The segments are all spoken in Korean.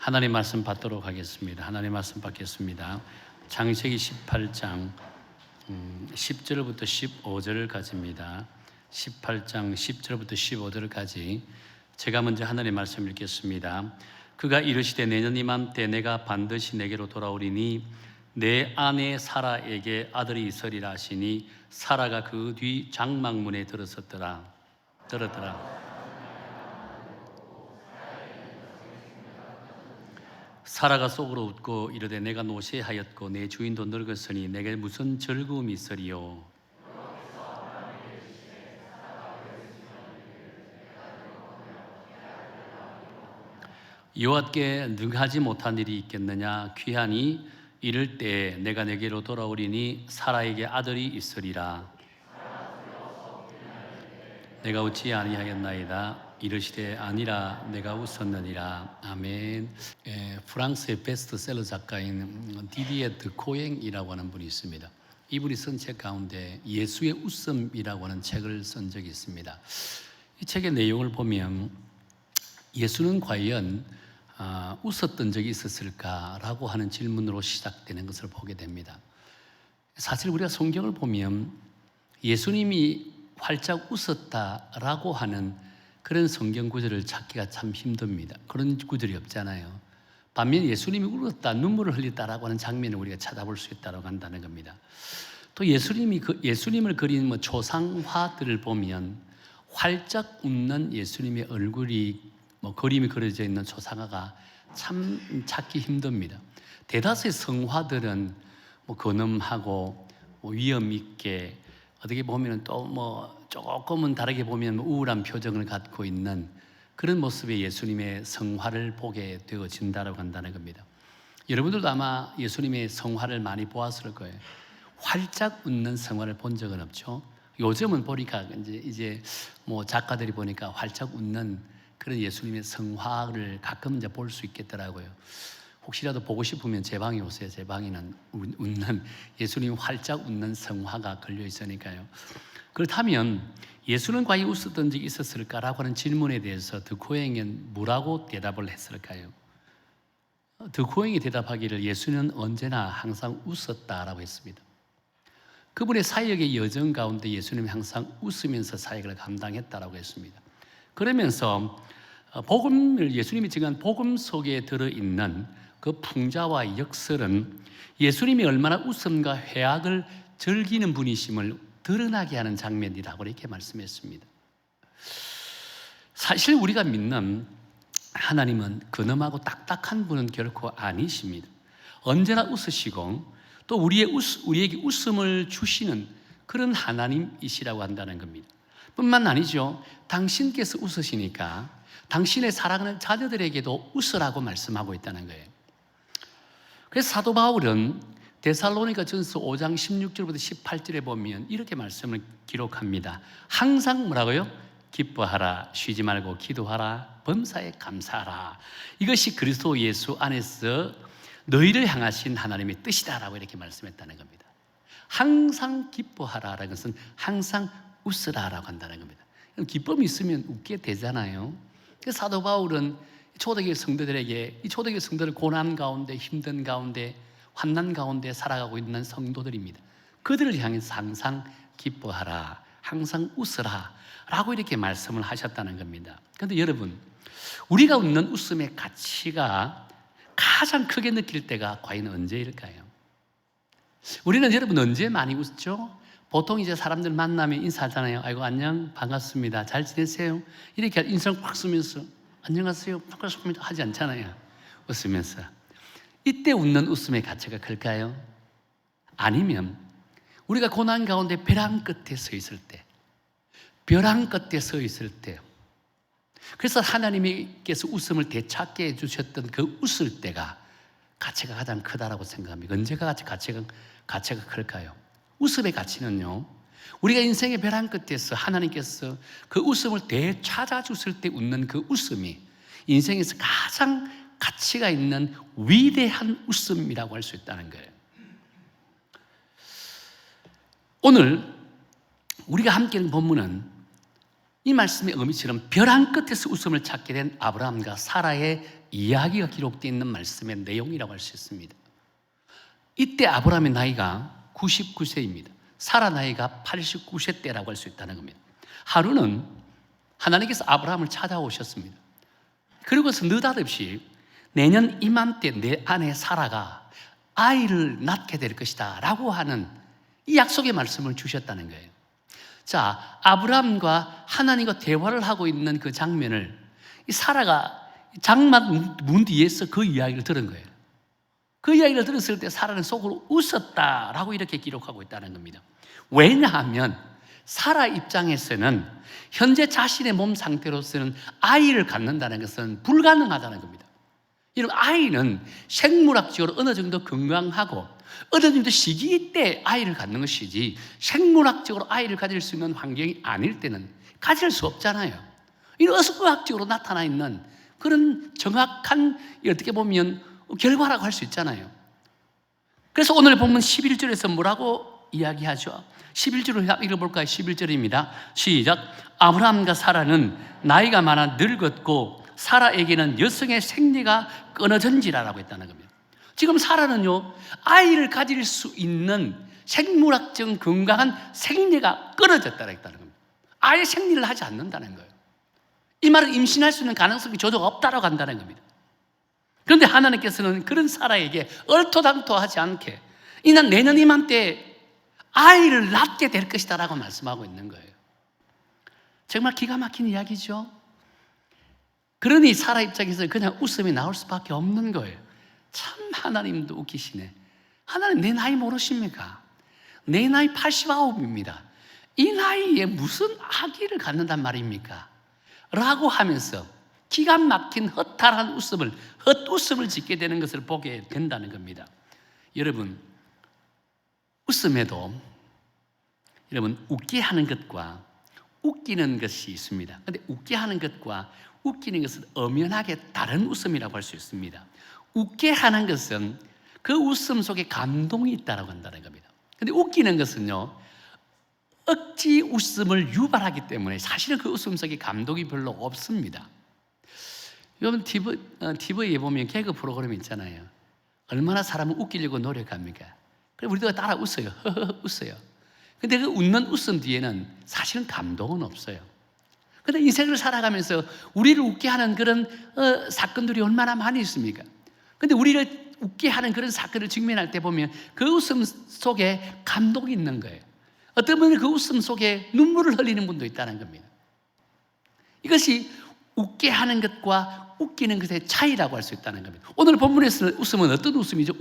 하나님 말씀 받도록 하겠습니다. 하나님 말씀 받겠습니다. 창세기 18장 10절부터 15절까지입니다. 18장 10절부터 15절까지 제가 먼저 하나님의 말씀 읽겠습니다. 그가 이르시되 내년 이맘때 내가 반드시 내게로 돌아오리니 내 아내 사라에게 아들이 있으리라 하시니 사라가 그 뒤 장막문에 들었더라. 사라가 속으로 웃고 이르되 내가 노쇠하였고 내 주인도 늙었으니 내게 무슨 즐거움이 있으리요. 여호와께 능하지 못한 일이 있겠느냐. 귀하니 이를 때에 내가 내게로 돌아오리니 사라에게 아들이 있으리라. 내가 웃지 아니하였나이다. 이르시되 아니라 내가 웃었느니라. 아멘. 프랑스의 베스트셀러 작가인 디디에 드코엥이라고 하는 분이 있습니다. 이분이 쓴 책 가운데 예수의 웃음이라고 하는 책을 쓴 적이 있습니다. 이 책의 내용을 보면 예수는 과연 웃었던 적이 있었을까라고 하는 질문으로 시작되는 것을 보게 됩니다. 사실 우리가 성경을 보면 예수님이 활짝 웃었다라고 하는 그런 성경 구절을 찾기가 참 힘듭니다. 그런 구절이 없잖아요. 반면 예수님이 울었다, 눈물을 흘렸다라고 하는 장면을 우리가 찾아볼 수 있다고 한다는 겁니다. 또 예수님을 그린 조상화들을 보면 활짝 웃는 예수님의 얼굴이 그림이 그려져 있는 조상화가 참 찾기 힘듭니다. 대다수의 성화들은 근엄하고 위험 있게 어떻게 보면 또 조금은 다르게 보면 우울한 표정을 갖고 있는 그런 모습의 예수님의 성화를 보게 되어진다고 한다는 겁니다. 여러분들도 아마 예수님의 성화를 많이 보았을 거예요. 활짝 웃는 성화를 본 적은 없죠. 요즘은 보니까 이제 작가들이 보니까 활짝 웃는 그런 예수님의 성화를 가끔 이제 볼 수 있겠더라고요. 혹시라도 보고 싶으면 제 방에 오세요. 제 방에는 웃는 예수님 활짝 웃는 성화가 걸려 있으니까요. 그렇다면 예수는 과연 웃었던 적이 있었을까라고 하는 질문에 대해서 드코엥은 뭐라고 대답을 했을까요? 드코엥이 대답하기를 예수는 언제나 항상 웃었다라고 했습니다. 그분의 사역의 여정 가운데 예수님이 항상 웃으면서 사역을 감당했다라고 했습니다. 그러면서 예수님이 증언한 복음 속에 들어있는 그 풍자와 역설은 예수님이 얼마나 웃음과 회악을 즐기는 분이심을 드러나게 하는 장면이라고 이렇게 말씀했습니다. 사실 우리가 믿는 하나님은 근엄하고 딱딱한 분은 결코 아니십니다. 언제나 웃으시고 또 우리에게 웃음을 주시는 그런 하나님이시라고 한다는 겁니다. 뿐만 아니죠. 당신께서 웃으시니까 당신의 사랑하는 자녀들에게도 웃으라고 말씀하고 있다는 거예요. 그래서 사도 바울은 데살로니가 전서 5장 16절부터 18절에 보면 이렇게 말씀을 기록합니다. 항상 뭐라고요? 기뻐하라, 쉬지 말고 기도하라, 범사에 감사하라. 이것이 그리스도 예수 안에서 너희를 향하신 하나님의 뜻이다라고 이렇게 말씀했다는 겁니다. 항상 기뻐하라라는 것은 항상 웃으라라고 한다는 겁니다. 기쁨이 있으면 웃게 되잖아요. 그래서 사도 바울은 초대교회 성도들에게, 이 초대교회 성도들 고난 가운데, 힘든 가운데, 환난 가운데 살아가고 있는 성도들입니다. 그들을 향해서 항상 기뻐하라, 항상 웃으라 라고 이렇게 말씀을 하셨다는 겁니다. 그런데 여러분, 우리가 웃는 웃음의 가치가 가장 크게 느낄 때가 과연 언제일까요? 우리는 여러분 언제 많이 웃죠? 보통 이제 사람들 만나면 인사하잖아요. 아이고 안녕, 반갑습니다, 잘 지내세요? 이렇게 인상 팍 쓰면서 안녕하세요, 반갑습니다 하지 않잖아요. 웃으면서. 이때 웃는 웃음의 가치가 클까요? 아니면 우리가 고난 가운데 벼랑 끝에 서 있을 때, 그래서 하나님께서 웃음을 되찾게 해주셨던 그 웃을 때가 가치가 가장 크다라고 생각합니다. 언제가 가치가 클까요? 웃음의 가치는요, 우리가 인생의 벼랑 끝에서 하나님께서 그 웃음을 되찾아주실 때 웃는 그 웃음이 인생에서 가장 가치가 있는 위대한 웃음이라고 할 수 있다는 거예요. 오늘 우리가 함께 읽는 본문은 이 말씀의 의미처럼 벼랑 끝에서 웃음을 찾게 된 아브라함과 사라의 이야기가 기록되어 있는 말씀의 내용이라고 할 수 있습니다. 이때 아브라함의 나이가 99세입니다. 사라 나이가 89세 때라고 할 수 있다는 겁니다. 하루는 하나님께서 아브라함을 찾아오셨습니다. 그리고서 느닷없이 내년 이맘때 내 아내 사라가 아이를 낳게 될 것이다 라고 하는 이 약속의 말씀을 주셨다는 거예요. 자, 아브라함과 하나님과 대화를 하고 있는 그 장면을 이 사라가 장막 문 뒤에서 그 이야기를 들은 거예요. 그 이야기를 들었을 때 사라는 속으로 웃었다라고 이렇게 기록하고 있다는 겁니다. 왜냐하면 사라 입장에서는 현재 자신의 몸 상태로서는 아이를 갖는다는 것은 불가능하다는 겁니다. 이런 아이는 생물학적으로 어느 정도 건강하고 어느 정도 시기 때 아이를 갖는 것이지 생물학적으로 아이를 가질 수 있는 환경이 아닐 때는 가질 수 없잖아요. 이런 의학적으로 나타나 있는 그런 정확한 어떻게 보면 결과라고 할 수 있잖아요. 그래서 오늘 본문 11절에서 뭐라고 이야기하죠? 11절을 읽어볼까요? 11절입니다. 시작. 아브라함과 사라는 나이가 많아 늙었고 사라에게는 여성의 생리가 끊어진지라라고 했다는 겁니다. 지금 사라는요, 아이를 가질 수 있는 생물학적 건강한 생리가 끊어졌다고 했다는 겁니다. 아예 생리를 하지 않는다는 거예요. 이 말은 임신할 수 있는 가능성이 저조가 없다라고 한다는 겁니다. 그런데 하나님께서는 그런 사라에게 얼토당토하지 않게 이날 내년 이맘때 아이를 낳게 될 것이다 라고 말씀하고 있는 거예요. 정말 기가 막힌 이야기죠. 그러니 사라 입장에서 그냥 웃음이 나올 수밖에 없는 거예요. 참 하나님도 웃기시네. 하나님 내 나이 모르십니까? 내 나이 89입니다. 이 나이에 무슨 아기를 갖는단 말입니까? 라고 하면서 기가 막힌 허탈한 웃음을, 헛웃음을 짓게 되는 것을 보게 된다는 겁니다. 여러분, 웃음에도 여러분 웃게 하는 것과 웃기는 것이 있습니다. 그런데 웃게 하는 것과 웃기는 것은 엄연하게 다른 웃음이라고 할 수 있습니다. 웃게 하는 것은 그 웃음 속에 감동이 있다고 한다는 겁니다. 그런데 웃기는 것은요, 억지 웃음을 유발하기 때문에 사실은 그 웃음 속에 감동이 별로 없습니다. 여러분 TV에 보면 개그 프로그램 있잖아요. 얼마나 사람을 웃기려고 노력합니까? 그래서 우리도 따라 웃어요. 웃어요. 근데 그 웃는 웃음 뒤에는 사실은 감동은 없어요. 근데 인생을 살아가면서 우리를 웃게 하는 그런 사건들이 얼마나 많이 있습니까? 근데 우리를 웃게 하는 그런 사건을 직면할 때 보면 그 웃음 속에 감동이 있는 거예요. 어떤 분은 그 웃음 속에 눈물을 흘리는 분도 있다는 겁니다. 이것이 웃게 하는 것과 웃기는 것의 차이라고 할 수 있다는 겁니다. 오늘 본문에서는 웃음은 어떤 웃음이죠?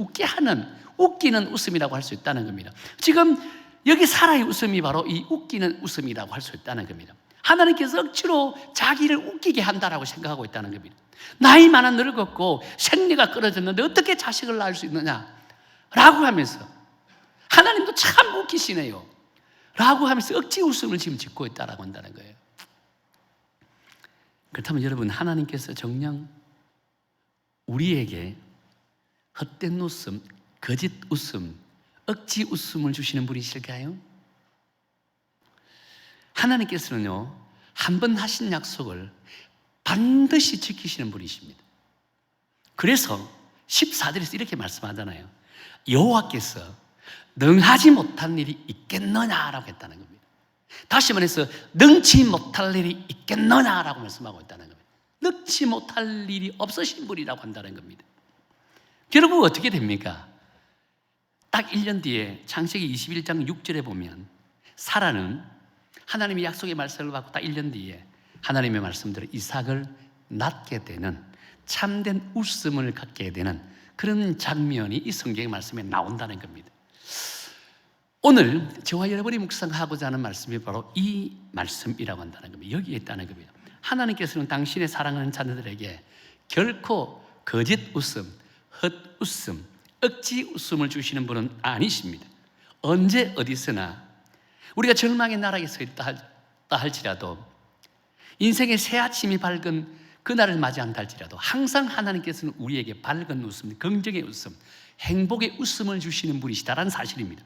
웃기는 웃음이라고 할 수 있다는 겁니다. 지금 여기 사라의 웃음이 바로 이 웃기는 웃음이라고 할 수 있다는 겁니다. 하나님께서 억지로 자기를 웃기게 한다라고 생각하고 있다는 겁니다. 나이 많아 늙었고 생리가 끊어졌는데 어떻게 자식을 낳을 수 있느냐? 라고 하면서 하나님도 참 웃기시네요. 라고 하면서 억지 웃음을 지금 짓고 있다라고 한다는 거예요. 그렇다면 여러분, 하나님께서 정녕 우리에게 헛된 웃음, 거짓 웃음, 억지 웃음을 주시는 분이실까요? 하나님께서는요, 한 번 하신 약속을 반드시 지키시는 분이십니다. 그래서 14절에서 이렇게 말씀하잖아요. 여호와께서 능하지 못한 일이 있겠느냐라고 했다는 겁니다. 다시 말해서 능치 못할 일이 있겠느냐라고 말씀하고 있다는 겁니다. 능치 못할 일이 없으신 분이라고 한다는 겁니다. 결국 어떻게 됩니까? 딱 1년 뒤에 창세기 21장 6절에 보면 사라는 하나님의 약속의 말씀을 받고 딱 1년 뒤에 하나님의 말씀대로 이삭을 낳게 되는, 참된 웃음을 갖게 되는 그런 장면이 이 성경의 말씀에 나온다는 겁니다. 오늘 저와 여러분이 묵상하고자 하는 말씀이 바로 이 말씀이라고 한다는 겁니다. 여기에 있다는 겁니다. 하나님께서는 당신의 사랑하는 자녀들에게 결코 거짓 웃음, 헛웃음, 억지 웃음을 주시는 분은 아니십니다. 언제 어디서나 우리가 절망의 나라에 서 있다 할지라도, 인생의 새 아침이 밝은 그날을 맞이한다 할지라도 항상 하나님께서는 우리에게 밝은 웃음, 긍정의 웃음, 행복의 웃음을 주시는 분이시다라는 사실입니다.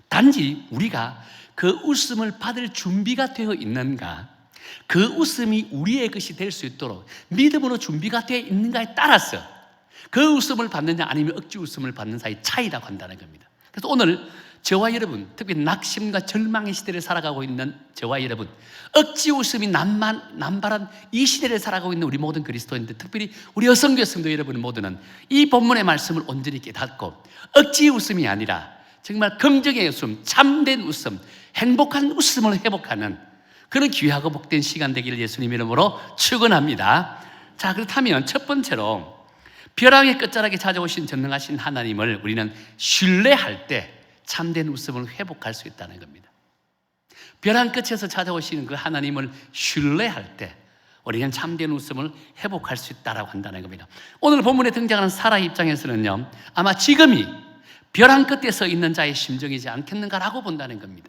단지 우리가 그 웃음을 받을 준비가 되어 있는가, 그 웃음이 우리의 것이 될 수 있도록 믿음으로 준비가 되어 있는가에 따라서 그 웃음을 받느냐 아니면 억지 웃음을 받는 사이 차이라고 한다는 겁니다. 그래서 오늘 저와 여러분, 특히 낙심과 절망의 시대를 살아가고 있는 저와 여러분, 억지 웃음이 남발한 이 시대를 살아가고 있는 우리 모든 그리스도인들, 특별히 우리 여성교 성도 여러분 모두는 이 본문의 말씀을 온전히 깨닫고 억지 웃음이 아니라 정말 긍정의 웃음, 참된 웃음, 행복한 웃음을 회복하는 그런 귀하고 복된 시간 되기를 예수님 이름으로 축원합니다. 자, 그렇다면 첫 번째로 벼랑의 끝자락에 찾아오신 전능하신 하나님을 우리는 신뢰할 때 참된 웃음을 회복할 수 있다는 겁니다. 벼랑 끝에서 찾아오시는 그 하나님을 신뢰할 때 우리는 참된 웃음을 회복할 수 있다고 한다는 겁니다. 오늘 본문에 등장하는 사라 입장에서는요, 아마 지금이 벼랑 끝에 서 있는 자의 심정이지 않겠는가라고 본다는 겁니다.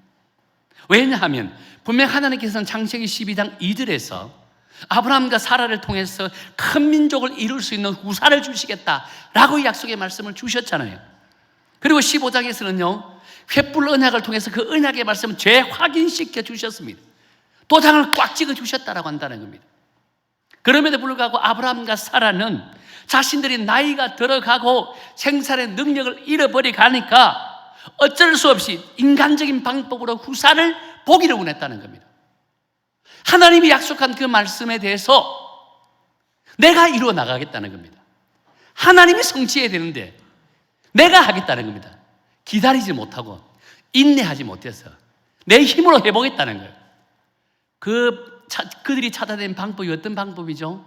왜냐하면 분명 하나님께서는 창세기 12장 2절에서 아브라함과 사라를 통해서 큰 민족을 이룰 수 있는 후사를 주시겠다라고 약속의 말씀을 주셨잖아요. 그리고 15장에서는요, 횃불 언약을 통해서 그 언약의 말씀을 재확인시켜 주셨습니다. 도장을 꽉 찍어 주셨다라고 한다는 겁니다. 그럼에도 불구하고 아브라함과 사라는 자신들이 나이가 들어가고 생산의 능력을 잃어버리 가니까 어쩔 수 없이 인간적인 방법으로 후사를 보기를 원했다는 겁니다. 하나님이 약속한 그 말씀에 대해서 내가 이루어 나가겠다는 겁니다. 하나님이 성취해야 되는데 내가 하겠다는 겁니다. 기다리지 못하고 인내하지 못해서 내 힘으로 해보겠다는 거예요. 그들이 찾아낸 방법이 어떤 방법이죠?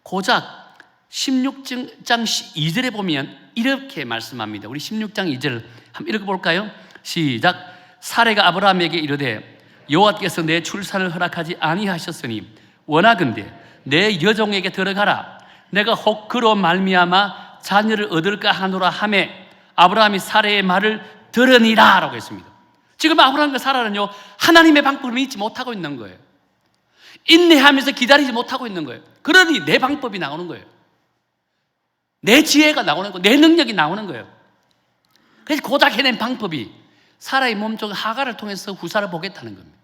고작 16장 2절에 보면 이렇게 말씀합니다. 우리 16장 2절 한번 읽어볼까요? 시작. 사레가 아브라함에게 이르되 여호와께서 내 출산을 허락하지 아니하셨으니 원하건대 내 여종에게 들어가라. 내가 혹 그로 말미암아 자녀를 얻을까 하노라 하매 아브라함이 사레의 말을 들으니라 라고 했습니다. 지금 아브라함과 사라는요, 하나님의 방법을 믿지 못하고 있는 거예요. 인내하면서 기다리지 못하고 있는 거예요. 그러니 내 방법이 나오는 거예요. 내 지혜가 나오는 거예요. 내 능력이 나오는 거예요. 그래서 고작 해낸 방법이 사라의 몸종 하가를 통해서 후사를 보겠다는 겁니다.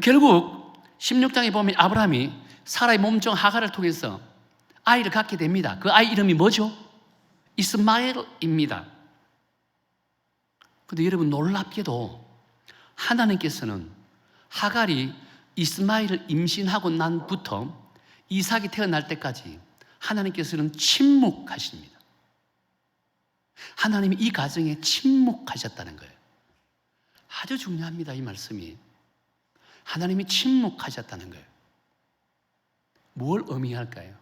결국 16장에 보면 아브라함이 사라의 몸종 하가를 통해서 아이를 갖게 됩니다. 그 아이 이름이 뭐죠? 이스마엘입니다. 그런데 여러분, 놀랍게도 하나님께서는 하갈이 이스마엘을 임신하고 난부터 이삭이 태어날 때까지 하나님께서는 침묵하십니다. 하나님이 이 가정에 침묵하셨다는 거예요. 아주 중요합니다, 이 말씀이. 하나님이 침묵하셨다는 거예요. 뭘 의미할까요?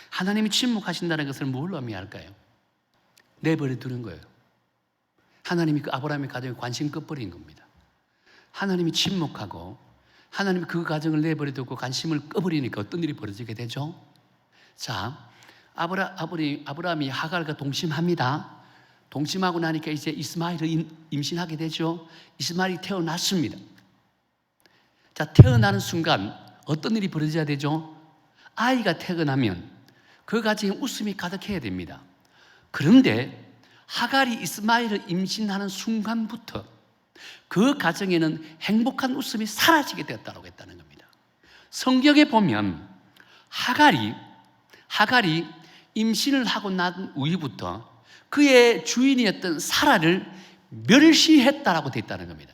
하나님이 침묵하신다는 것을 뭘 의미할까요? 내버려 두는 거예요. 하나님이 그 아브라함의 가정에 관심 꺼버린 겁니다. 하나님이 침묵하고 하나님이 그 가정을 내버려 두고 관심을 꺼버리니까 어떤 일이 벌어지게 되죠? 자, 아브라함이 하갈과 동침합니다. 동침하고 나니까 이제 이스마엘을 임신하게 되죠. 이스마엘이 태어났습니다. 자, 태어나는 순간 어떤 일이 벌어져야 되죠? 아이가 태어나면 그 가정에 웃음이 가득해야 됩니다. 그런데 하갈이 이스마엘을 임신하는 순간부터 그 가정에는 행복한 웃음이 사라지게 되었다고 했다는 겁니다. 성경에 보면 하갈이 임신을 하고 난 이후부터 그의 주인이었던 사라를 멸시했다라고 되어 있다는 겁니다.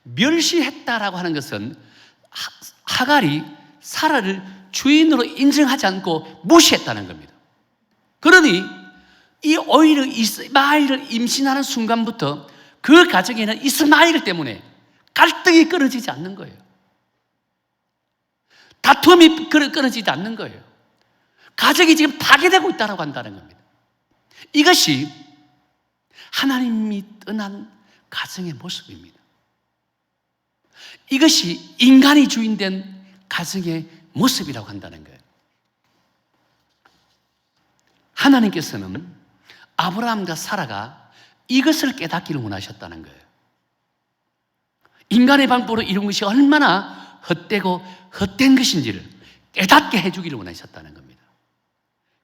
멸시했다라고 하는 것은 하갈이 사라를 주인으로 인정하지 않고 무시했다는 겁니다. 그러니 이 오히려 이스마엘을 임신하는 순간부터 그 가정에는 이스마엘 때문에 갈등이 끊어지지 않는 거예요. 다툼이 끊어지지 않는 거예요. 가정이 지금 파괴되고 있다고 한다는 겁니다. 이것이 하나님이 떠난 가정의 모습입니다. 이것이 인간이 주인된 가정의 모습이라고 한다는 거예요. 하나님께서는 아브라함과 사라가 이것을 깨닫기를 원하셨다는 거예요. 인간의 방법으로 이룬 것이 얼마나 헛되고 헛된 것인지를 깨닫게 해주기를 원하셨다는 겁니다.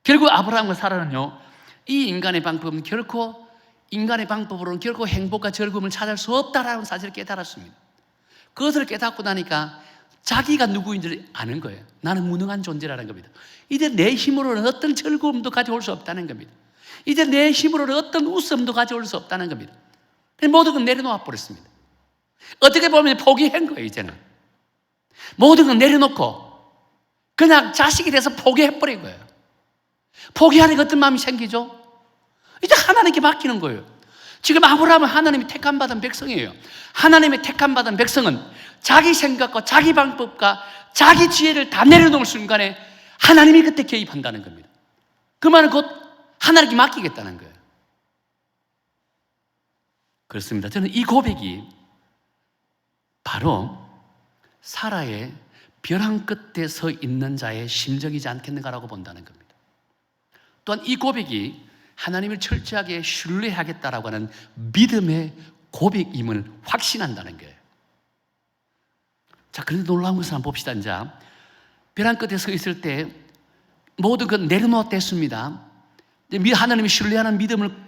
결국 아브라함과 사라는요, 이 인간의 방법으로는 결코 행복과 즐거움을 찾을 수 없다라는 사실을 깨달았습니다. 그것을 깨닫고 나니까 자기가 누구인지를 아는 거예요. 나는 무능한 존재라는 겁니다. 이제 내 힘으로는 어떤 즐거움도 가져올 수 없다는 겁니다. 이제 내 힘으로는 어떤 웃음도 가져올 수 없다는 겁니다. 모든 건 내려놓아 버렸습니다. 어떻게 보면 포기한 거예요. 이제는 모든 건 내려놓고 그냥 자식이 돼서 포기해버린 거예요. 포기하는 어떤 마음이 생기죠? 이제 하나님께 맡기는 거예요. 지금 아브라함은 하나님이 택함받은 백성이에요. 하나님의 택함받은 백성은 자기 생각과 자기 방법과 자기 지혜를 다 내려놓을 순간에 하나님이 그때 개입한다는 겁니다. 그 말은 곧 하나님께 맡기겠다는 거예요. 그렇습니다. 저는 이 고백이 바로 사라의 벼랑 끝에 서 있는 자의 심정이지 않겠는가라고 본다는 겁니다. 또한 이 고백이 하나님을 철저하게 신뢰하겠다라고 하는 믿음의 고백임을 확신한다는 거예요. 자, 그런데 놀라운 것을 한번 봅시다. 이제 벼랑 끝에 서 있을 때 모든 것 내려놓았댔습니다. 하나님이 신뢰하는 믿음을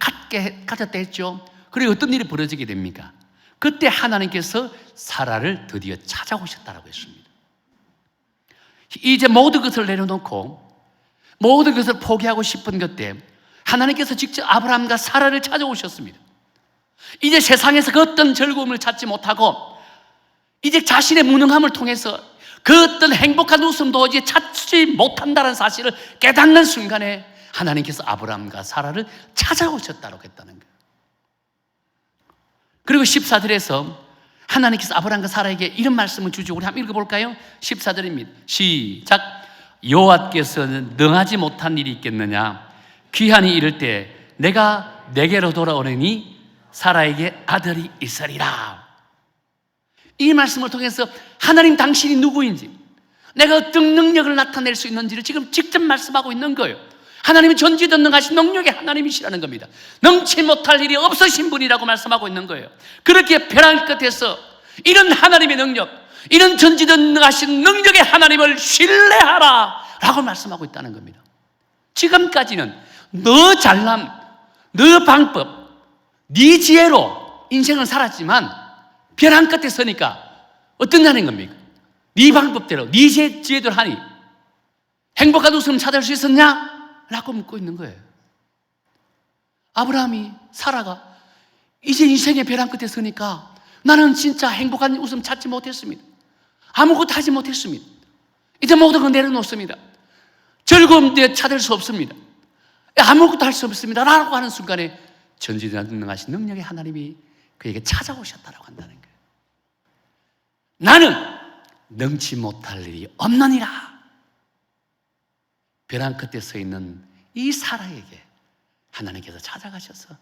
가졌다 했죠. 그리고 어떤 일이 벌어지게 됩니까? 그때 하나님께서 사라를 드디어 찾아오셨다라고 했습니다. 이제 모든 것을 내려놓고 모든 것을 포기하고 싶은 그때 하나님께서 직접 아브라함과 사라를 찾아오셨습니다. 이제 세상에서 그 어떤 즐거움을 찾지 못하고 이제 자신의 무능함을 통해서 그 어떤 행복한 웃음도 이제 찾지 못한다는 사실을 깨닫는 순간에 하나님께서 아브라함과 사라를 찾아오셨다고 했다는 거예요. 그리고 14절에서 하나님께서 아브라함과 사라에게 이런 말씀을 주죠. 우리 한번 읽어볼까요? 14절입니다. 시작. 여호와께서는 능하지 못한 일이 있겠느냐? 귀한이 이를 때 내가 내게로 돌아오느니 사라에게 아들이 있으리라. 이 말씀을 통해서 하나님 당신이 누구인지, 내가 어떤 능력을 나타낼 수 있는지를 지금 직접 말씀하고 있는 거예요. 하나님이 전지전능하신 능력의 하나님이시라는 겁니다. 능치 못할 일이 없으신 분이라고 말씀하고 있는 거예요. 그렇게 벼랑 끝에서 이런 하나님의 능력, 이런 전지전능하신 능력의 하나님을 신뢰하라 라고 말씀하고 있다는 겁니다. 지금까지는 너 잘남, 너 방법, 네 지혜로 인생을 살았지만 벼랑 끝에 서니까 어떻냐는 겁니까? 네 방법대로, 네 지혜대로 하니 행복한 웃음을 찾을 수 있었냐? 라고 묻고 있는 거예요. 아브라함이, 사라가 이제 인생의 벼랑 끝에 서니까 나는 진짜 행복한 웃음 찾지 못했습니다. 아무것도 하지 못했습니다. 이제 모든 걸 내려놓습니다. 즐거움 찾을 수 없습니다. 아무것도 할 수 없습니다 라고 하는 순간에 전지전능하신 능력의 하나님이 그에게 찾아오셨다고 한다는 거예요. 나는 능치 못할 일이 없느니라. 벼랑 끝에 서 있는 이 사라에게 하나님께서 찾아가셔서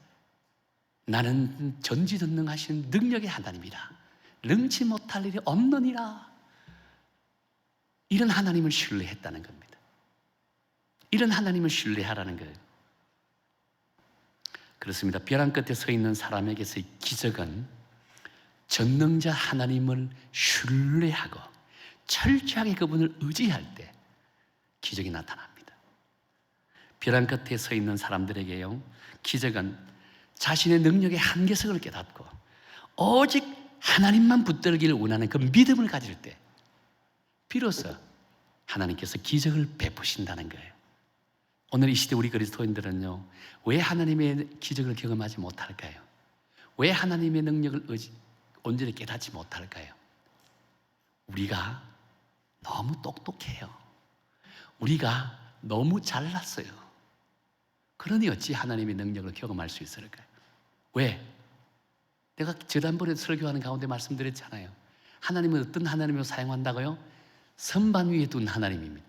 나는 전지전능하신 능력의 하나님이라. 능치 못할 일이 없느니라. 이런 하나님을 신뢰했다는 겁니다. 이런 하나님을 신뢰하라는 거예요. 그렇습니다. 벼랑 끝에 서 있는 사람에게서의 기적은 전능자 하나님을 신뢰하고 철저하게 그분을 의지할 때 기적이 나타납니다. 벼랑 끝에 서 있는 사람들에게요, 기적은 자신의 능력의 한계성을 깨닫고 오직 하나님만 붙들기를 원하는 그 믿음을 가질 때 비로소 하나님께서 기적을 베푸신다는 거예요. 오늘 이 시대 우리 그리스도인들은요, 왜 하나님의 기적을 경험하지 못할까요? 왜 하나님의 능력을 온전히 깨닫지 못할까요? 우리가 너무 똑똑해요. 우리가 너무 잘났어요. 그러니 어찌 하나님의 능력을 경험할 수 있을까요? 왜? 내가 지난번에 설교하는 가운데 말씀드렸잖아요. 하나님은 어떤 하나님으로 사용한다고요? 선반 위에 둔 하나님입니다.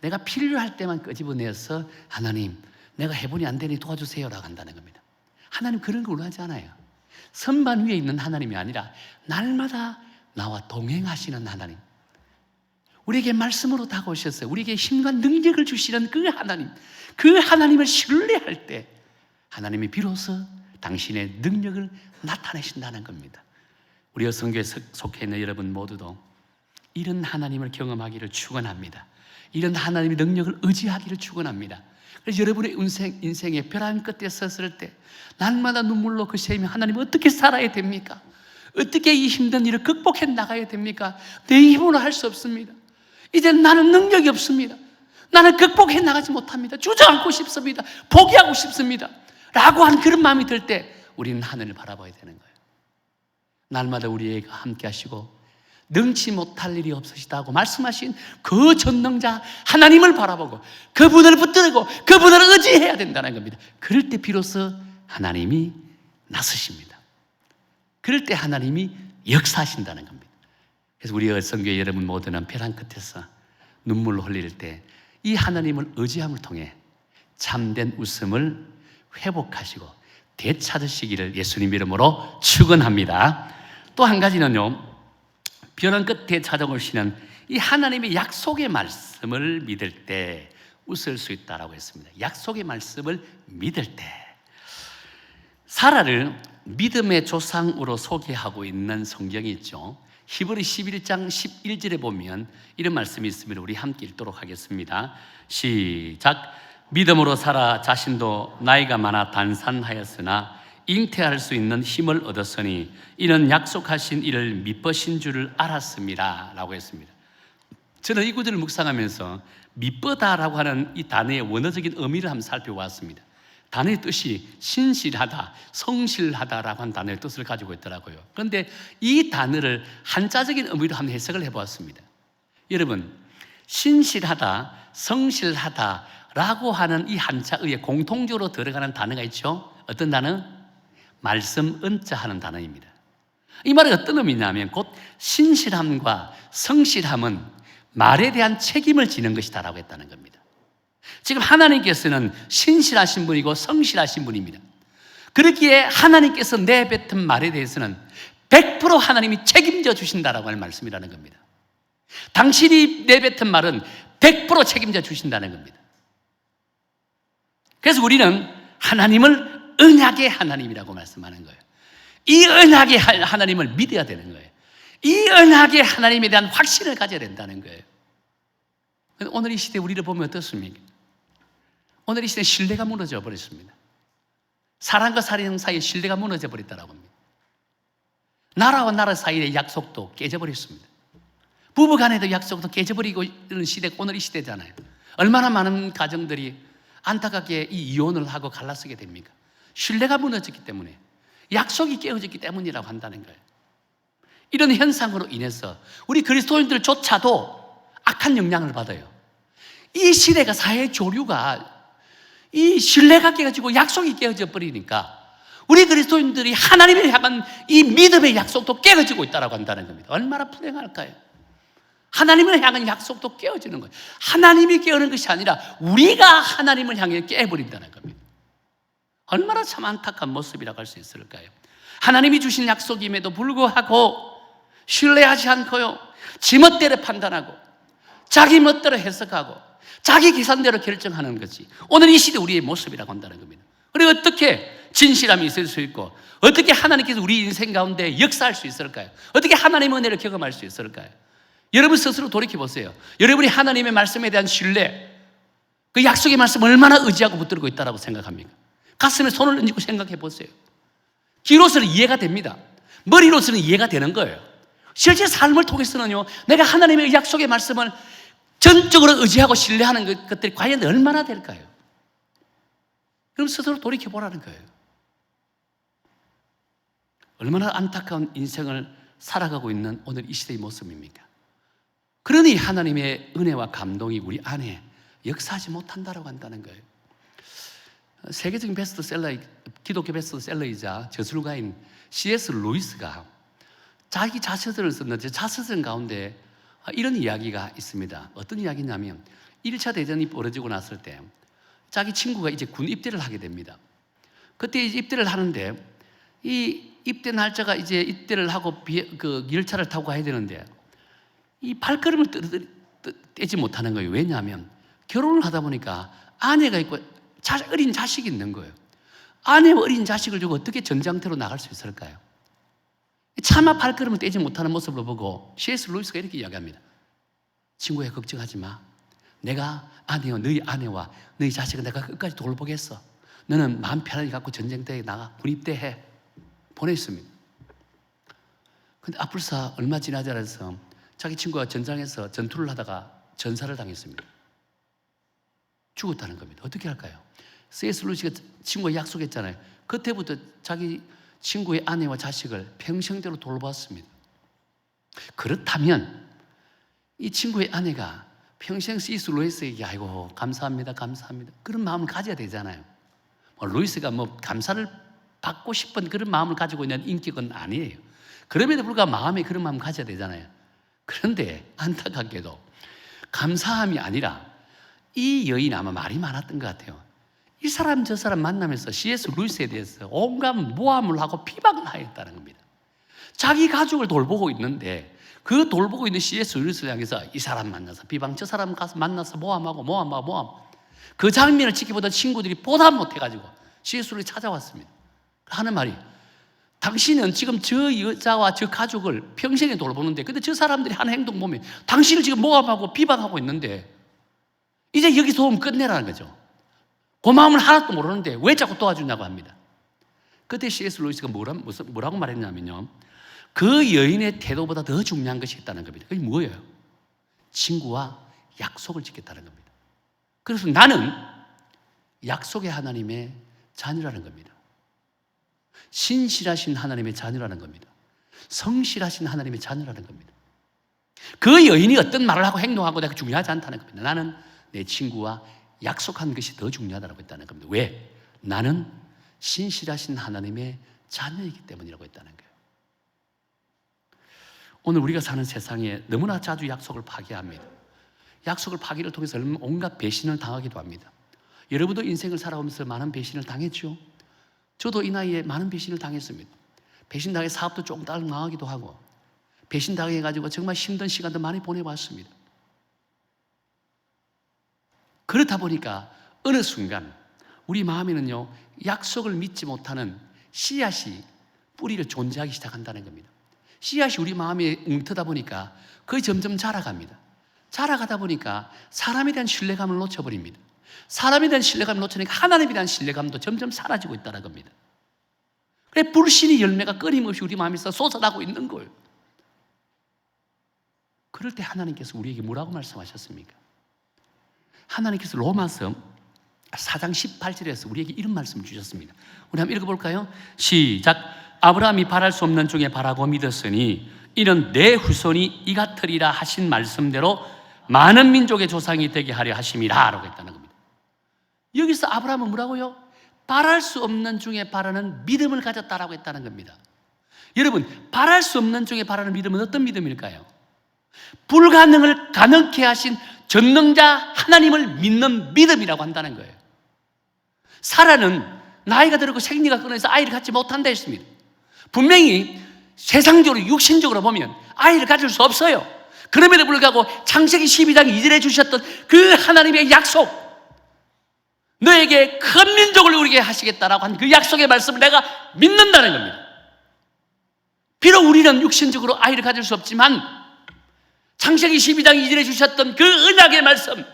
내가 필요할 때만 끄집어내서 하나님, 내가 해보니 안 되니 도와주세요 라고 한다는 겁니다. 하나님 그런 걸 원하지 않아요. 선반 위에 있는 하나님이 아니라 날마다 나와 동행하시는 하나님, 우리에게 말씀으로 다가오셔서 우리에게 힘과 능력을 주시는 그 하나님, 그 하나님을 신뢰할 때 하나님이 비로소 당신의 능력을 나타내신다는 겁니다. 우리 여성교회 속해 있는 여러분 모두도 이런 하나님을 경험하기를 축원합니다. 이런 하나님의 능력을 의지하기를 축원합니다. 그래서 여러분의 인생의 벼랑 끝에 섰을 때 날마다 눈물로 그 셈이 하나님 어떻게 살아야 됩니까? 어떻게 이 힘든 일을 극복해 나가야 됩니까? 내 힘으로 할 수 없습니다. 이제 나는 능력이 없습니다. 나는 극복해 나가지 못합니다. 주저앉고 싶습니다. 포기하고 싶습니다. 라고 한 그런 마음이 들 때 우리는 하늘을 바라봐야 되는 거예요. 날마다 우리에게 함께 하시고 능치 못할 일이 없으시다고 말씀하신 그 전능자 하나님을 바라보고 그분을 붙들고 그분을 의지해야 된다는 겁니다. 그럴 때 비로소 하나님이 나서십니다. 그럴 때 하나님이 역사하신다는 겁니다. 그래서 우리 성교회 여러분 모두는 벼랑 끝에서 눈물을 흘릴 때 이 하나님을 의지함을 통해 참된 웃음을 회복하시고 되찾으시기를 예수님 이름으로 축원합니다. 또 한 가지는요, 벼랑 끝에 찾아오시는 이 하나님의 약속의 말씀을 믿을 때 웃을 수 있다라고 했습니다. 약속의 말씀을 믿을 때 사라를 믿음의 조상으로 소개하고 있는 성경이 있죠. 히브리 11장 11절에 보면 이런 말씀이 있습니다. 우리 함께 읽도록 하겠습니다. 시작. 믿음으로 사라 자신도 나이가 많아 단산하였으나 잉태할 수 있는 힘을 얻었으니 이는 약속하신 이를 미쁘신 줄을 알았습니다 라고 했습니다. 저는 이 구절을 묵상하면서 미쁘다라고 하는 이 단어의 원어적인 의미를 한번 살펴보았습니다. 단어의 뜻이 신실하다, 성실하다라고 하는 단어의 뜻을 가지고 있더라고요. 그런데 이 단어를 한자적인 의미로 한번 해석을 해보았습니다. 여러분, 신실하다, 성실하다라고 하는 이 한자의에 공통적으로 들어가는 단어가 있죠. 어떤 단어? 말씀 은자 하는 단어입니다. 이 말이 어떤 의미냐면 곧 신실함과 성실함은 말에 대한 책임을 지는 것이다라고 했다는 겁니다. 지금 하나님께서는 신실하신 분이고 성실하신 분입니다. 그렇기에 하나님께서 내뱉은 말에 대해서는 100% 하나님이 책임져 주신다라고 하는 말씀이라는 겁니다. 당신이 내뱉은 말은 100% 책임져 주신다는 겁니다. 그래서 우리는 하나님을 언약의 하나님이라고 말씀하는 거예요. 이 언약의 하나님을 믿어야 되는 거예요. 이 언약의 하나님에 대한 확신을 가져야 된다는 거예요. 오늘 이 시대 우리를 보면 어떻습니까? 오늘 이 시대 신뢰가 무너져 버렸습니다. 사람과 사람 사이에 신뢰가 무너져 버렸다고 합니다. 나라와 나라 사이의 약속도 깨져버렸습니다. 부부간에도 약속도 깨져버리고 있는 시대가 오늘 이 시대잖아요. 얼마나 많은 가정들이 안타깝게 이 이혼을 하고 갈라서게 됩니까? 신뢰가 무너졌기 때문에, 약속이 깨어졌기 때문이라고 한다는 거예요. 이런 현상으로 인해서 우리 그리스도인들조차도 악한 영향을 받아요. 이 시대가 사회 조류가 이 신뢰가 깨어지고 약속이 깨어져 버리니까 우리 그리스도인들이 하나님을 향한 이 믿음의 약속도 깨어지고 있다고 한다는 겁니다. 얼마나 불행할까요? 하나님을 향한 약속도 깨어지는 거예요. 하나님이 깨어는 것이 아니라 우리가 하나님을 향해 깨어버린다는 겁니다. 얼마나 참 안타까운 모습이라고 할 수 있을까요? 하나님이 주신 약속임에도 불구하고 신뢰하지 않고요, 지멋대로 판단하고 자기 멋대로 해석하고 자기 계산대로 결정하는 것이 오늘 이 시대 우리의 모습이라고 한다는 겁니다. 그리고 어떻게 진실함이 있을 수 있고 어떻게 하나님께서 우리 인생 가운데 역사할 수 있을까요? 어떻게 하나님의 은혜를 경험할 수 있을까요? 여러분 스스로 돌이켜보세요. 여러분이 하나님의 말씀에 대한 신뢰, 그 약속의 말씀 얼마나 의지하고 붙들고 있다고 생각합니까? 가슴에 손을 얹고 생각해 보세요. 귀로서는 이해가 됩니다. 머리로서는 이해가 되는 거예요. 실제 삶을 통해서는요, 내가 하나님의 약속의 말씀을 전적으로 의지하고 신뢰하는 것들이 과연 얼마나 될까요? 그럼 스스로 돌이켜보라는 거예요. 얼마나 안타까운 인생을 살아가고 있는 오늘 이 시대의 모습입니까? 그러니 하나님의 은혜와 감동이 우리 안에 역사하지 못한다고 한다는 거예요. 세계적인 베스트셀러, 기독교 베스트셀러이자 저술가인 C.S. 루이스가 자기 자서전을 썼는데 자서전 가운데 이런 이야기가 있습니다. 어떤 이야기냐면 1차 대전이 벌어지고 났을 때 자기 친구가 이제 군 입대를 하게 됩니다. 그때 이제 입대를 하는데 이 입대 날짜가 이제 입대를 하고 그 열차를 타고 가야 되는데 이 발걸음을 떼지 못하는 거예요. 왜냐하면 결혼을 하다 보니까 아내가 있고 어린 자식이 있는 거예요. 아내와 어린 자식을 두고 어떻게 전장터로 나갈 수 있을까요? 차마 발걸음을 떼지 못하는 모습을 보고 C.S. 루이스가 이렇게 이야기합니다. 친구야, 걱정하지 마. 내가 너희 아내와 너희 자식은 내가 끝까지 돌보겠어. 너는 마음 편하게 갖고 전쟁터에 나가 군입대해. 보냈습니다. 근데 아뿔사 얼마 지나지 않아서 자기 친구가 전장에서 전투를 하다가 전사를 당했습니다. 죽었다는 겁니다. 어떻게 할까요? C.S. 루이스가 친구가 약속했잖아요. 그때부터 자기 친구의 아내와 자식을 평생대로 돌봤습니다. 그렇다면 이 친구의 아내가 평생 C.S. 루이스에게 아이고 감사합니다 감사합니다 그런 마음을 가져야 되잖아요. 루이스가 감사를 받고 싶은 그런 마음을 가지고 있는 인격은 아니에요. 그럼에도 불구하고 마음에 그런 마음을 가져야 되잖아요. 그런데 안타깝게도 감사함이 아니라 이 여인이 아마 말이 많았던 것 같아요. 이 사람 저 사람 만나면서 C.S. 루이스에 대해서 온갖 모함을 하고 비방을 하였다는 겁니다. 자기 가족을 돌보고 있는데 그 돌보고 있는 C.S. 루이스를 향해서 이 사람 만나서 비방, 저 사람 가서 만나서 모함. 그 장면을 지켜보던 친구들이 보다 못해가지고 C.S. 루이스 찾아왔습니다. 하는 말이, 당신은 지금 저 여자와 저 가족을 평생에 돌보는데 근데 저 사람들이 하는 행동 보면 당신을 지금 모함하고 비방하고 있는데 이제 여기서 도움 끝내라는 거죠. 고마움을 하나도 모르는데 왜 자꾸 도와주냐고 합니다. 그때 C.S. 루이스가 뭐라고 말했냐면요, 그 여인의 태도보다 더 중요한 것이 있다는 겁니다. 그게 뭐예요? 친구와 약속을 지켰다는 겁니다. 그래서 나는 약속의 하나님의 자녀라는 겁니다. 신실하신 하나님의 자녀라는 겁니다. 성실하신 하나님의 자녀라는 겁니다. 그 여인이 어떤 말을 하고 행동하고 내가 중요하지 않다는 겁니다. 나는 내 친구와 약속한 것이 더 중요하다고 했다는 겁니다. 왜? 나는 신실하신 하나님의 자녀이기 때문이라고 했다는 거예요. 오늘 우리가 사는 세상에 너무나 자주 약속을 파기합니다. 약속을 파기를 통해서 온갖 배신을 당하기도 합니다. 여러분도 인생을 살아오면서 많은 배신을 당했죠? 저도 이 나이에 많은 배신을 당했습니다. 배신당해 사업도 조금 망하기도 하고 배신당해가지고 정말 힘든 시간도 많이 보내봤습니다. 그렇다 보니까 어느 순간 우리 마음에는요, 약속을 믿지 못하는 씨앗이 뿌리를 존재하기 시작한다는 겁니다. 씨앗이 우리 마음에 웅트다 보니까 그게 점점 자라갑니다. 자라가다 보니까 사람에 대한 신뢰감을 놓쳐버립니다. 사람에 대한 신뢰감을 놓치니까 하나님에 대한 신뢰감도 점점 사라지고 있다는 겁니다. 그래 불신의 열매가 끊임없이 우리 마음에서 솟아나고 있는 거예요. 그럴 때 하나님께서 우리에게 뭐라고 말씀하셨습니까? 하나님께서 로마서 4장 18절에서 우리에게 이런 말씀을 주셨습니다. 우리 한번 읽어볼까요? 시작. 아브라함이 바랄 수 없는 중에 바라고 믿었으니 이는 내 후손이 이 같으리라 하신 말씀대로 많은 민족의 조상이 되게 하려 하심이라 라고 했다는 겁니다. 여기서 아브라함은 뭐라고요? 바랄 수 없는 중에 바라는 믿음을 가졌다라고 했다는 겁니다. 여러분, 바랄 수 없는 중에 바라는 믿음은 어떤 믿음일까요? 불가능을 가능케 하신 전능자 하나님을 믿는 믿음이라고 한다는 거예요. 사라는 나이가 들었고 생리가 끊어서 아이를 갖지 못한다 했습니다. 분명히 세상적으로 육신적으로 보면 아이를 가질 수 없어요. 그럼에도 불구하고 창세기 12장 2절에 주셨던 그 하나님의 약속, 너에게 큰 민족을 이루게 하시겠다라고 한 그 약속의 말씀을 내가 믿는다는 겁니다. 비록 우리는 육신적으로 아이를 가질 수 없지만 창세기 12장 2절에 주셨던 그 언약의 말씀,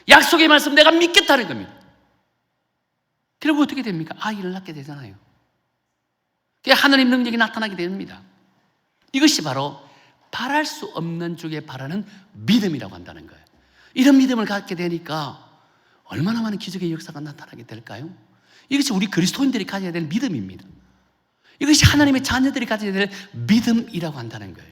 약속의 말씀 내가 믿겠다는 겁니다. 그리고 어떻게 됩니까? 아이를 낳게 되잖아요. 하나님 능력이 나타나게 됩니다. 이것이 바로 바랄 수 없는 쪽에 바라는 믿음이라고 한다는 거예요. 이런 믿음을 갖게 되니까 얼마나 많은 기적의 역사가 나타나게 될까요? 이것이 우리 그리스도인들이 가져야 될 믿음입니다. 이것이 하나님의 자녀들이 가져야 될 믿음이라고 한다는 거예요.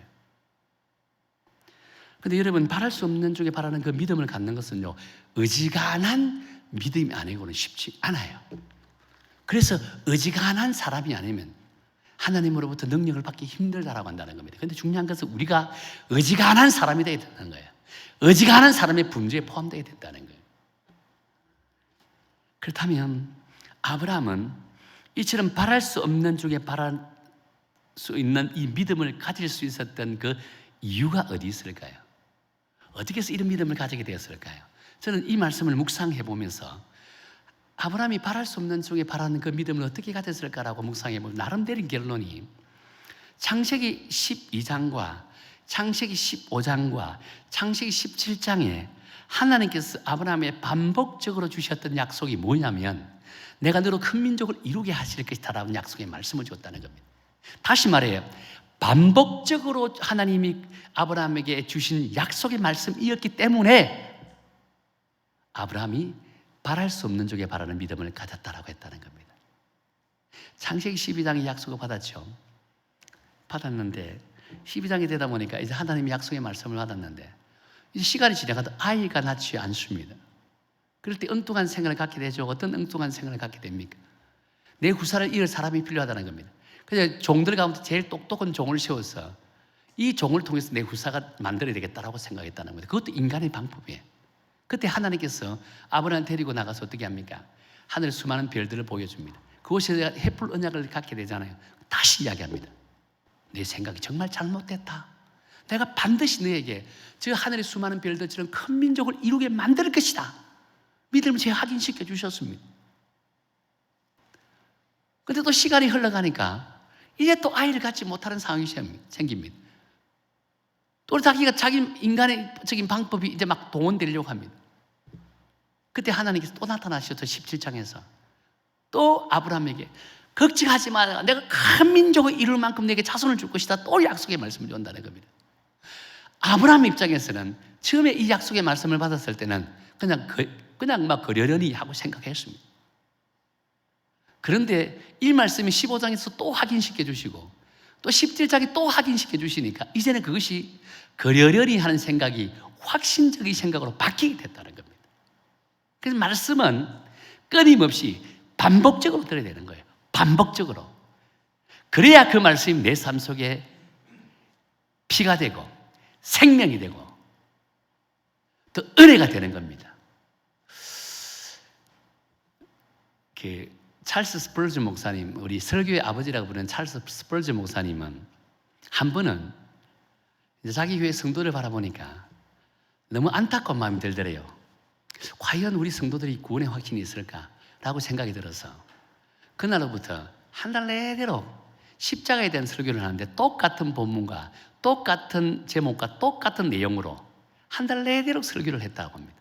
그런데 여러분, 바랄 수 없는 쪽에 바라는 그 믿음을 갖는 것은요, 어지간한 믿음이 아니고는 쉽지 않아요. 그래서 어지간한 사람이 아니면 하나님으로부터 능력을 받기 힘들다라고 한다는 겁니다. 그런데 중요한 것은 우리가 어지간한 사람이 되어야 된다는 거예요. 어지간한 사람의 범죄에 포함되어야 된다는 거예요. 그렇다면 아브라함은 이처럼 바랄 수 없는 쪽에 바랄 수 있는 이 믿음을 가질 수 있었던 그 이유가 어디 있을까요? 어떻게 해서 이런 믿음을 가지게 되었을까요? 저는 이 말씀을 묵상해 보면서 아브라함이 바랄 수 없는 쪽에 바라는 그 믿음을 어떻게 가졌을까라고 묵상해 보면 나름 내린 결론이 창세기 12장과 창세기 15장과 창세기 17장에 하나님께서 아브라함에 반복적으로 주셨던 약속이 뭐냐면 내가 너로 큰 민족을 이루게 하실 것이다라는 약속의 말씀을 주었다는 겁니다. 다시 말해요. 반복적으로 하나님이 아브라함에게 주신 약속의 말씀이었기 때문에 아브라함이 바랄 수 없는 쪽에 바라는 믿음을 가졌다라고 했다는 겁니다. 창세기 12장의 약속을 받았죠. 받았는데 12장이 되다 보니까 이제 하나님이 약속의 말씀을 받았는데 이제 시간이 지나가도 아이가 낳지 않습니다. 그럴 때 엉뚱한 생각을 갖게 되죠. 어떤 엉뚱한 생각을 갖게 됩니까? 내 후사를 이을 사람이 필요하다는 겁니다. 그래서 종들 가운데 제일 똑똑한 종을 세워서 이 종을 통해서 내 후사가 만들어야 되겠다라고 생각했다는 겁니다. 그것도 인간의 방법이에요. 그때 하나님께서 아브라함을 데리고 나가서 어떻게 합니까? 하늘 수많은 별들을 보여줍니다. 그곳에 햇불 언약을 갖게 되잖아요. 다시 이야기합니다. 내 생각이 정말 잘못됐다. 내가 반드시 너에게 저 하늘의 수많은 별들처럼 큰 민족을 이루게 만들 것이다. 믿음을 제 확인시켜 주셨습니다. 근데 또 시간이 흘러가니까 이제 또 아이를 갖지 못하는 상황이 생깁니다. 또 자기가 자기 인간적인 방법이 이제 막 동원되려고 합니다. 그때 하나님께서 또 나타나셔서 17장에서 또 아브라함에게 걱정하지 마라. 내가 큰 민족을 이룰 만큼 내게 자손을 줄 것이다. 또 약속의 말씀을 전다는 겁니다. 아브라함 입장에서는 처음에 이 약속의 말씀을 받았을 때는 그냥 막 그러려니 하고 생각했습니다. 그런데 이 말씀이 15장에서 또 확인시켜 주시고 또 17장에 또 확인시켜 주시니까 이제는 그것이 그러려니 하는 생각이 확신적인 생각으로 바뀌게 됐다는 겁니다. 그래서 말씀은 끊임없이 반복적으로 들어야 되는 거예요. 반복적으로. 그래야 그 말씀이 내 삶 속에 피가 되고 생명이 되고 또 은혜가 되는 겁니다. 찰스 스펄전 목사님, 우리 설교의 아버지라고 부르는 찰스 스펄전 목사님은 한 번은 이제 자기 교회 성도를 바라보니까 너무 안타까운 마음이 들더래요. 과연 우리 성도들이 구원의 확신이 있을까라고 생각이 들어서 그날로부터 한 달 내내로 십자가에 대한 설교를 하는데 똑같은 본문과 똑같은 제목과 똑같은 내용으로 한 달 내내로 설교를 했다고 합니다.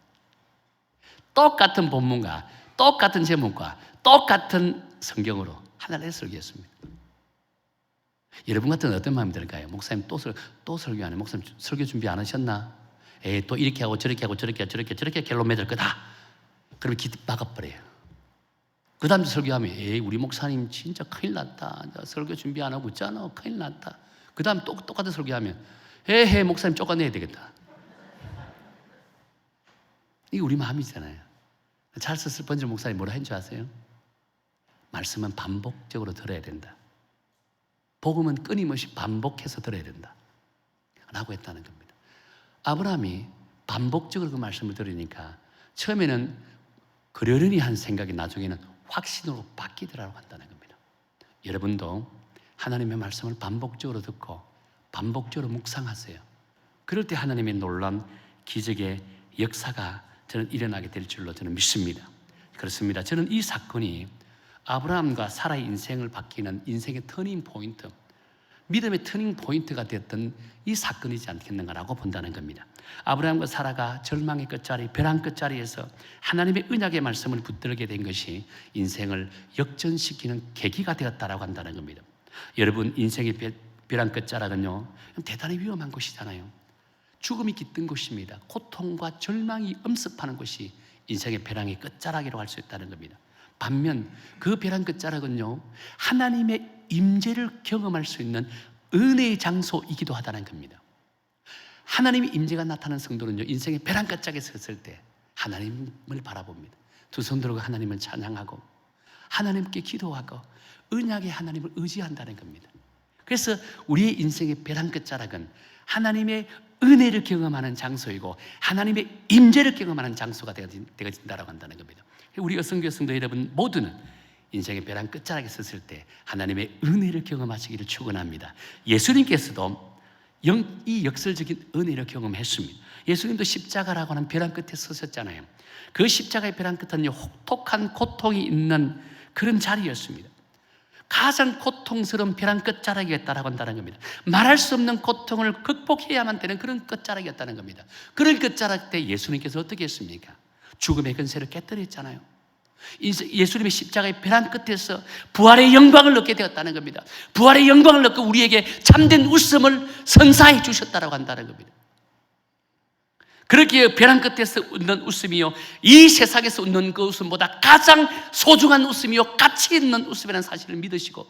똑같은 본문과 똑같은 제목과 똑같은 성경으로 한 달 내내 설교했습니다. 여러분 같은 어떤 마음이 들까요? 목사님 또 설교하네. 목사님 설교 준비 안 하셨나? 또 이렇게 하고 저렇게 하고 저렇게 결론 맺을 거다. 그러면 기대 박아버려요. 그 다음 설교하면 우리 목사님 진짜 큰일 났다. 설교 준비 안 하고 있잖아. 큰일 났다. 그 다음 똑같은 설교하면 목사님 쫓아내야 되겠다. 이게 우리 마음이잖아요. 찰스 스펀저 목사님 뭐라 했는지 아세요? 말씀은 반복적으로 들어야 된다. 복음은 끊임없이 반복해서 들어야 된다 라고 했다는 겁니다. 아브라함이 반복적으로 그 말씀을 들으니까 처음에는 그러려니 한 생각이 나중에는 확신으로 바뀌더라고 한다는 겁니다. 여러분도 하나님의 말씀을 반복적으로 듣고 반복적으로 묵상하세요. 그럴 때 하나님의 놀라운 기적의 역사가 저는 일어나게 될 줄로 저는 믿습니다. 그렇습니다. 저는 이 사건이 아브라함과 사라의 인생을 바뀌는 인생의 터닝 포인트, 믿음의 터닝 포인트가 됐던 이 사건이지 않겠는가라고 본다는 겁니다. 아브라함과 사라가 절망의 끝자리, 벼랑 끝자리에서 하나님의 언약의 말씀을 붙들게 된 것이 인생을 역전시키는 계기가 되었다라고 한다는 겁니다. 여러분, 인생의 벼랑 끝자락은요 대단히 위험한 곳이잖아요. 죽음이 깃든 곳입니다. 고통과 절망이 엄습하는 곳이 인생의 벼랑의 끝자락이라고 할 수 있다는 겁니다. 반면 그 벼랑 끝자락은요 하나님의 임재를 경험할 수 있는 은혜의 장소이기도 하다는 겁니다. 하나님의 임재가 나타나는 성도는요 인생의 벼랑 끝자락에 섰을 때 하나님을 바라봅니다. 두 손 들고 하나님을 찬양하고 하나님께 기도하고 언약의 하나님을 의지한다는 겁니다. 그래서 우리의 인생의 벼랑 끝자락은 하나님의 은혜를 경험하는 장소이고 하나님의 임재를 경험하는 장소가 되어진다고 한다는 겁니다. 우리 여성교 성도 여러분 모두는 인생의 벼랑 끝자락에 섰을 때 하나님의 은혜를 경험하시기를 축원합니다. 예수님께서도 이 역설적인 은혜를 경험했습니다. 예수님도 십자가라고 하는 벼랑 끝에 서셨잖아요. 그 십자가의 벼랑 끝은 혹독한 고통이 있는 그런 자리였습니다. 가장 고통스러운 벼랑 끝자락이었다라고 한다는 겁니다. 말할 수 없는 고통을 극복해야만 되는 그런 끝자락이었다는 겁니다. 그런 끝자락 때 예수님께서 어떻게 했습니까? 죽음의 근세를 깨뜨렸잖아요. 예수님의 십자가의 벼랑 끝에서 부활의 영광을 얻게 되었다는 겁니다. 부활의 영광을 얻고 우리에게 참된 웃음을 선사해 주셨다고 한다는 겁니다. 그렇게 벼랑 끝에서 웃는 웃음이요, 이 세상에서 웃는 그 웃음보다 가장 소중한 웃음이요, 가치 있는 웃음이라는 사실을 믿으시고,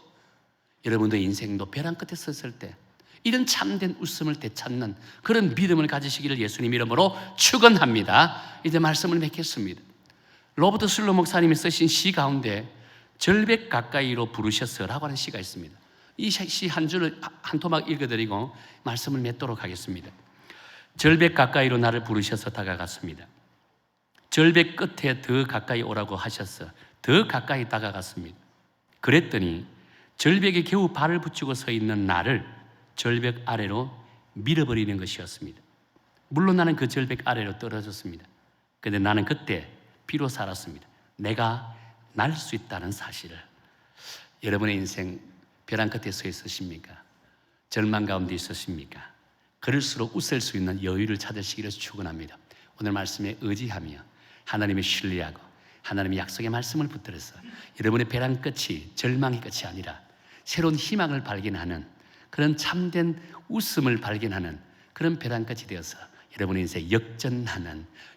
여러분의 인생도 벼랑 끝에 섰을 때 이런 참된 웃음을 되찾는 그런 믿음을 가지시기를 예수님 이름으로 축원합니다. 이제 말씀을 맺겠습니다. 로버트 슬로 목사님이 쓰신 시 가운데 절벽 가까이로 부르셨어라고 하는 시가 있습니다. 이 시 한 줄을 한 토막 읽어드리고 말씀을 맺도록 하겠습니다. 절벽 가까이로 나를 부르셔서 다가갔습니다. 절벽 끝에 더 가까이 오라고 하셔서 더 가까이 다가갔습니다. 그랬더니 절벽에 겨우 발을 붙이고 서 있는 나를 절벽 아래로 밀어버리는 것이었습니다. 물론 나는 그 절벽 아래로 떨어졌습니다. 그런데 나는 그때 비로소 알았습니다. 내가 날 수 있다는 사실을. 여러분의 인생 벼랑 끝에 서 있으십니까? 절망 가운데 있으십니까? 그럴수록 웃을 수 있는 여유를 찾으시기를 축원합니다. 오늘 말씀에 의지하며 하나님을 신뢰하고 하나님의 약속의 말씀을 붙들어서 여러분의 벼랑 끝이 절망의 끝이 아니라 새로운 희망을 발견하는 그런 참된 웃음을 발견하는 그런 벼랑 끝이 되어서 여러분의 인생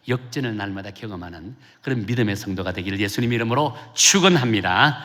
역전을 날마다 경험하는 그런 믿음의 성도가 되기를 예수님 이름으로 축원합니다.